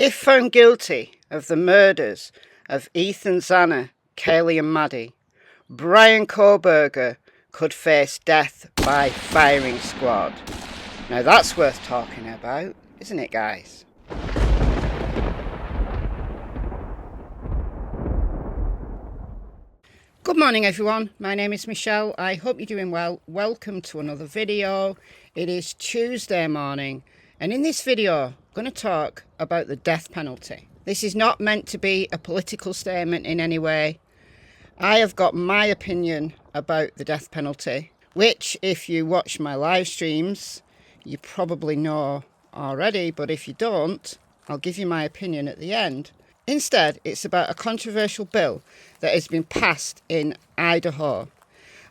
If found guilty of the murders of Ethan, Zanna, Kaylee and Maddie, Bryan Kohberger could face death by firing squad. Now that's worth talking about, isn't it, guys? Good morning everyone, my name is Michelle. I hope you're doing well. Welcome to another video. It is Tuesday morning, and in this video I'm going to talk about the death penalty. This is not meant to be a political statement in any way. I have got my opinion about the death penalty, which if you watch my live streams you probably know already, but if you don't, I'll give you my opinion at the end. Instead, it's about a controversial bill that has been passed in Idaho,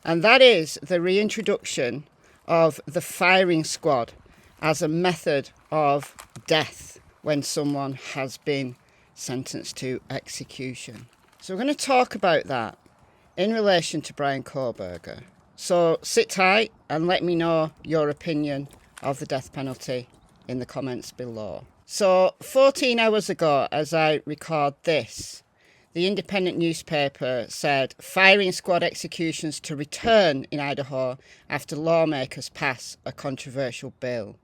and that is the reintroduction of the firing squad as a method of death when someone has been sentenced to execution. So we're going to talk about that in relation to Bryan Kohberger. So sit tight and let me know your opinion of the death penalty in the comments below. So 14 hours ago, as I record this, the independent newspaper said firing squad executions to return in Idaho after lawmakers pass a controversial bill.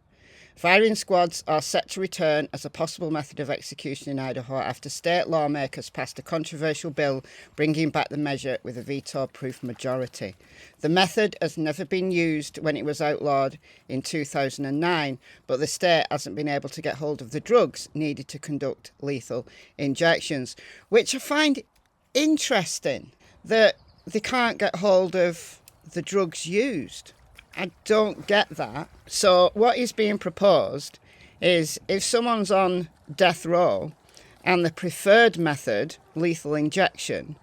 Firing squads are set to return as a possible method of execution in Idaho after state lawmakers passed a controversial bill bringing back the measure with a veto-proof majority. The method has never been used when it was outlawed in 2009, but the state hasn't been able to get hold of the drugs needed to conduct lethal injections, which I find interesting that they can't get hold of the drugs used. I don't get that. So what is being proposed is if someone's on death row and the preferred method, lethal injection,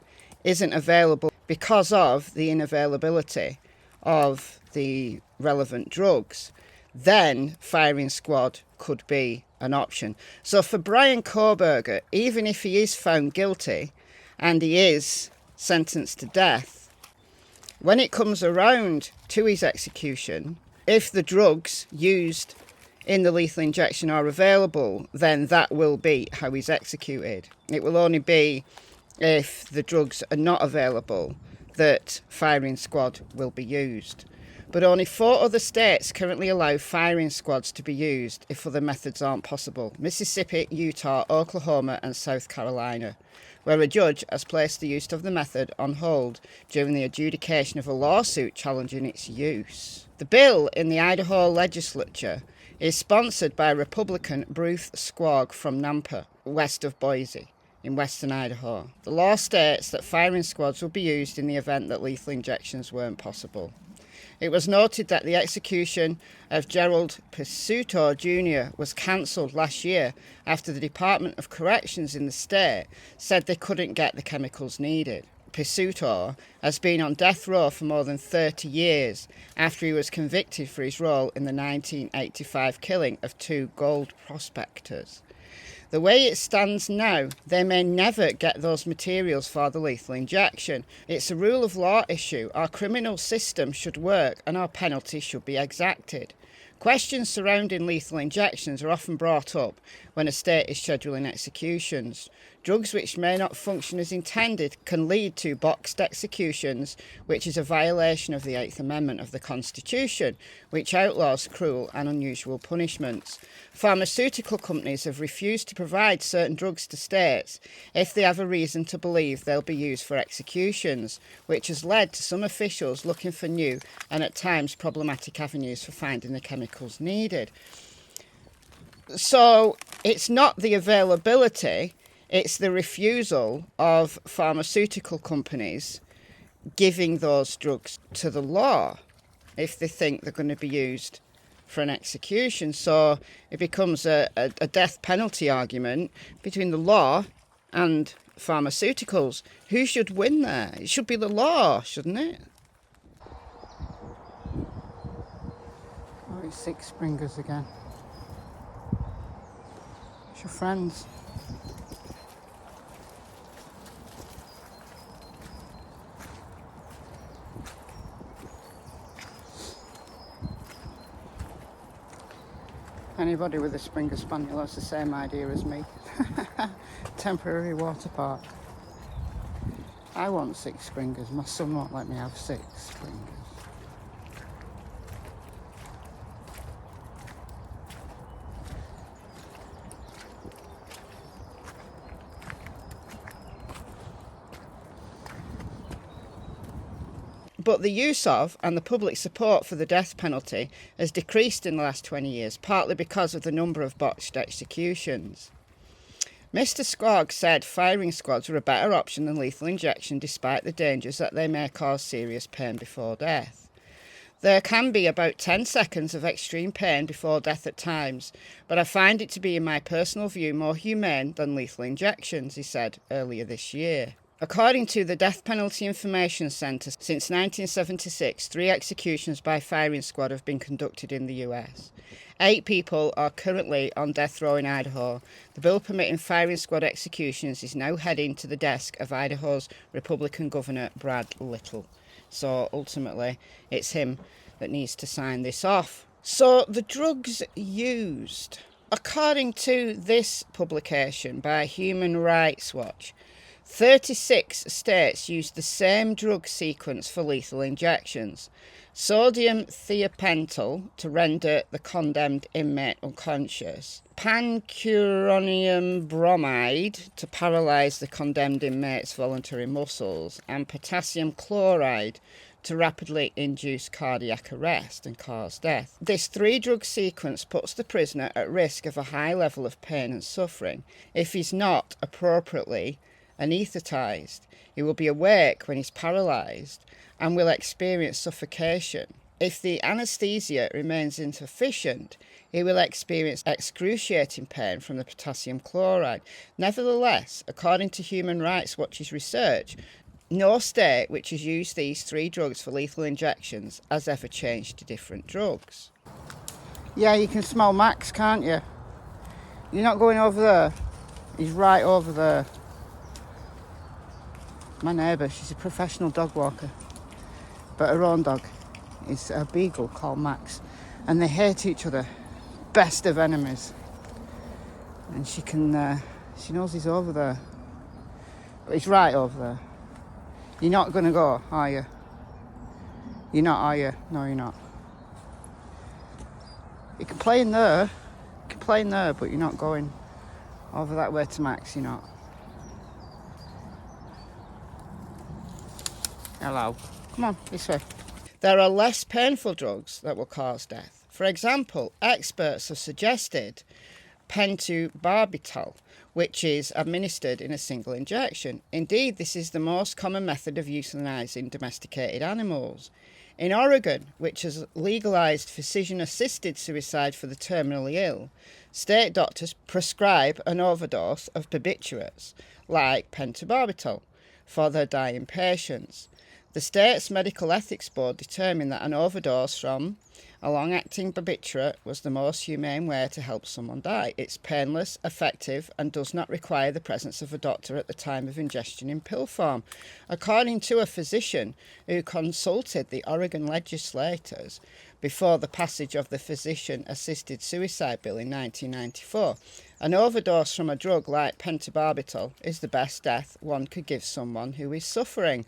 isn't available because of the unavailability of the relevant drugs, then firing squad could be an option. So for Bryan Kohberger, even if he is found guilty and he is sentenced to death, when it comes around to his execution, if the drugs used in the lethal injection are available, then that will be how he's executed. It will only be if the drugs are not available that firing squad will be used. But only 4 other states currently allow firing squads to be used if other methods aren't possible: Mississippi, Utah, Oklahoma and South Carolina, where a judge has placed the use of the method on hold during the adjudication of a lawsuit challenging its use. The bill in the Idaho legislature is sponsored by Republican Bruce Squag from Nampa, west of Boise, in western Idaho. The law states that firing squads will be used in the event that lethal injections weren't possible. It was noted that the execution of Gerald Pisuto Jr. was cancelled last year after the Department of Corrections in the state said they couldn't get the chemicals needed. Pisuto has been on death row for more than 30 years after he was convicted for his role in the 1985 killing of 2 gold prospectors. The way it stands now, they may never get those materials for the lethal injection. It's a rule of law issue. Our criminal system should work and our penalties should be exacted. Questions surrounding lethal injections are often brought up when a state is scheduling executions. Drugs which may not function as intended can lead to boxed executions, which is a violation of the 8th Amendment of the Constitution, which outlaws cruel and unusual punishments. Pharmaceutical companies have refused to provide certain drugs to states if they have a reason to believe they'll be used for executions, which has led to some officials looking for new and at times problematic avenues for finding the chemicals needed. So it's not the availability, it's the refusal of pharmaceutical companies giving those drugs to the law if they think they're going to be used for an execution. So it becomes a death penalty argument between the law and pharmaceuticals. Who should win there? It should be the law, shouldn't it? Oh, it's Six Springers again. It's your friends. Anybody with a Springer Spaniel has the same idea as me. Temporary water park. I want 6 Springers. My son won't let me have 6 Springers. But the use of and the public support for the death penalty has decreased in the last 20 years, partly because of the number of botched executions. Mr. Skog said firing squads are a better option than lethal injection, despite the dangers that they may cause serious pain before death. There can be about 10 seconds of extreme pain before death at times, but I find it to be, in my personal view, more humane than lethal injections, he said earlier this year. According to the Death Penalty Information Centre, since 1976, 3 executions by firing squad have been conducted in the US. 8 people are currently on death row in Idaho. The bill permitting firing squad executions is now heading to the desk of Idaho's Republican Governor Brad Little. So ultimately, it's him that needs to sign this off. So the drugs used. According to this publication by Human Rights Watch, 36 states used the same drug sequence for lethal injections. Sodium thiopental to render the condemned inmate unconscious. Pancuronium bromide to paralyse the condemned inmate's voluntary muscles. And potassium chloride to rapidly induce cardiac arrest and cause death. This 3-drug sequence puts the prisoner at risk of a high level of pain and suffering if he's not appropriately anaesthetised. He will be awake when he's paralysed and will experience suffocation. If the anaesthesia remains insufficient, he will experience excruciating pain from the potassium chloride. Nevertheless, according to Human Rights Watch's research, no state which has used these 3 drugs for lethal injections has ever changed to different drugs. Yeah, you can smell Max, can't you? You're not going over there. He's right over there. My neighbour, she's a professional dog walker, but her own dog is a beagle called Max, and they hate each other, best of enemies. And she knows he's over there, but he's right over there. You're not going to go, are you? You're not, are you? No, you're not. You can play in there, but you're not going over that way to Max, you're not. Hello. Come on, this way. There are less painful drugs that will cause death. For example, experts have suggested pentobarbital, which is administered in a single injection. Indeed, this is the most common method of euthanizing domesticated animals. In Oregon, which has legalized physician-assisted suicide for the terminally ill, state doctors prescribe an overdose of barbiturates, like pentobarbital, for their dying patients. The state's Medical Ethics Board determined that an overdose from a long-acting barbiturate was the most humane way to help someone die. It's painless, effective, and does not require the presence of a doctor at the time of ingestion in pill form. According to a physician who consulted the Oregon legislators before the passage of the Physician-Assisted Suicide Bill in 1994, an overdose from a drug like pentobarbital is the best death one could give someone who is suffering.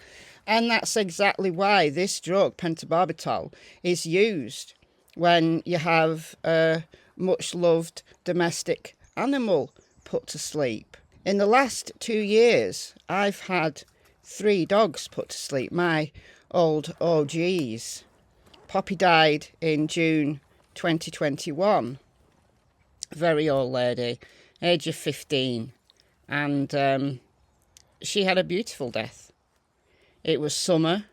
And that's exactly why this drug, pentobarbital, is used when you have a much-loved domestic animal put to sleep. In the last 2 years, I've had 3 dogs put to sleep, my old OGs. Poppy died in June 2021. Very old lady, age of 15. And she had a beautiful death. It was summer.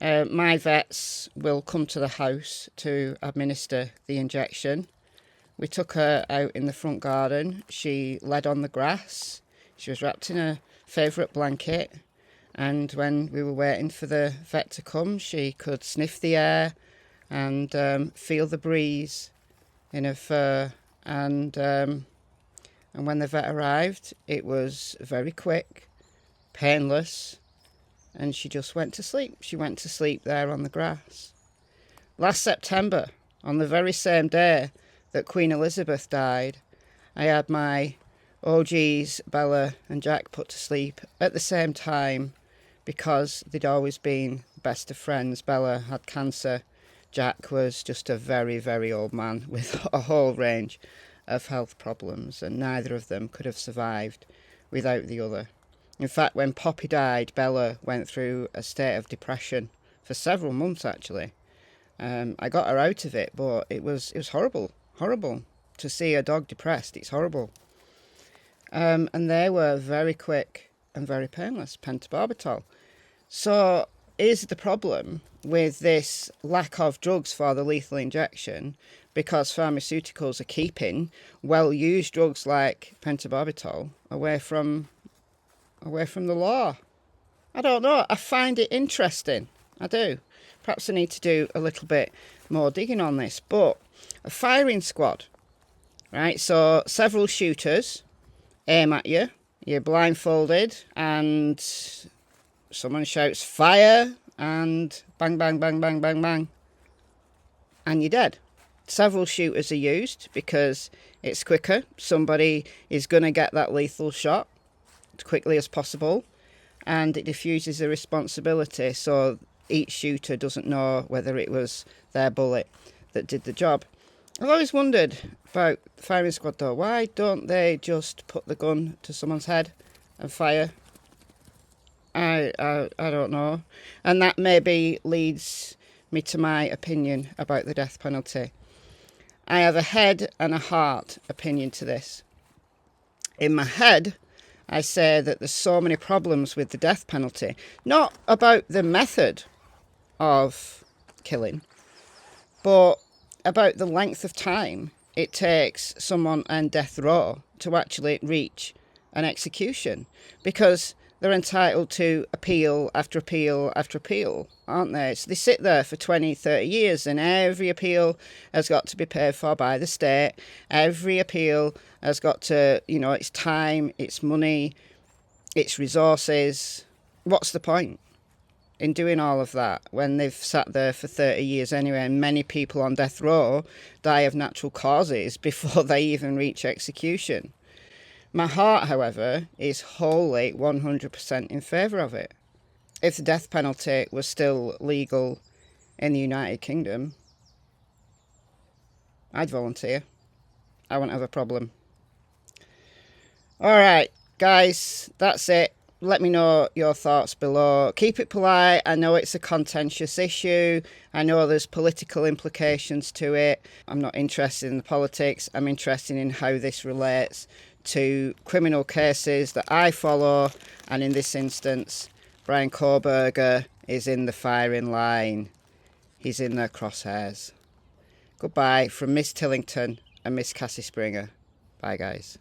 My vets will come to the house to administer the injection. We took her out in the front garden. She led on the grass. She was wrapped in a favourite blanket. And when we were waiting for the vet to come, she could sniff the air and feel the breeze in her fur. And when the vet arrived, it was very quick, painless, and she just went to sleep. She went to sleep there on the grass. Last September, on the very same day that Queen Elizabeth died, I had my OGs, Bella and Jack, put to sleep at the same time because they'd always been the best of friends. Bella had cancer. Jack was just a very, very old man with a whole range of health problems, and neither of them could have survived without the other. In fact, when Poppy died, Bella went through a state of depression for several months, actually. I got her out of it, but it was horrible to see a dog depressed. It's horrible. And they were very quick and very painless, pentobarbital. So is the problem with this lack of drugs for the lethal injection because pharmaceuticals are keeping well-used drugs like pentobarbital away from the law? I don't know. I find it interesting. I do. Perhaps I need to do a little bit more digging on this. But a firing squad, right? So several shooters aim at you. You're blindfolded and someone shouts fire and bang, bang, bang, bang, bang, bang. And you're dead. Several shooters are used because it's quicker. Somebody is going to get that lethal shot as quickly as possible, and it diffuses the responsibility so each shooter doesn't know whether it was their bullet that did the job. I've always wondered about the firing squad though. Why don't they just put the gun to someone's head and fire? I don't know. And that maybe leads me to my opinion about the death penalty. I have a head and a heart opinion to this. In my head, I say that there's so many problems with the death penalty. Not about the method of killing, but about the length of time it takes someone on death row to actually reach an execution. Because they're entitled to appeal after appeal after appeal, aren't they? So they sit there for 20, 30 years, and every appeal has got to be paid for by the state. Every appeal has got to, it's time, it's money, it's resources. What's the point in doing all of that when they've sat there for 30 years anyway, and many people on death row die of natural causes before they even reach execution? My heart, however, is wholly 100% in favour of it. If the death penalty was still legal in the United Kingdom, I'd volunteer. I wouldn't have a problem. All right, guys, that's it. Let me know your thoughts below. Keep it polite. I know it's a contentious issue. I know there's political implications to it. I'm not interested in the politics. I'm interested in how this relates to criminal cases that I follow, and in this instance, Bryan Kohberger is in the firing line. He's in their crosshairs. Goodbye from Miss Tillington and Miss Cassie Springer. Bye, guys.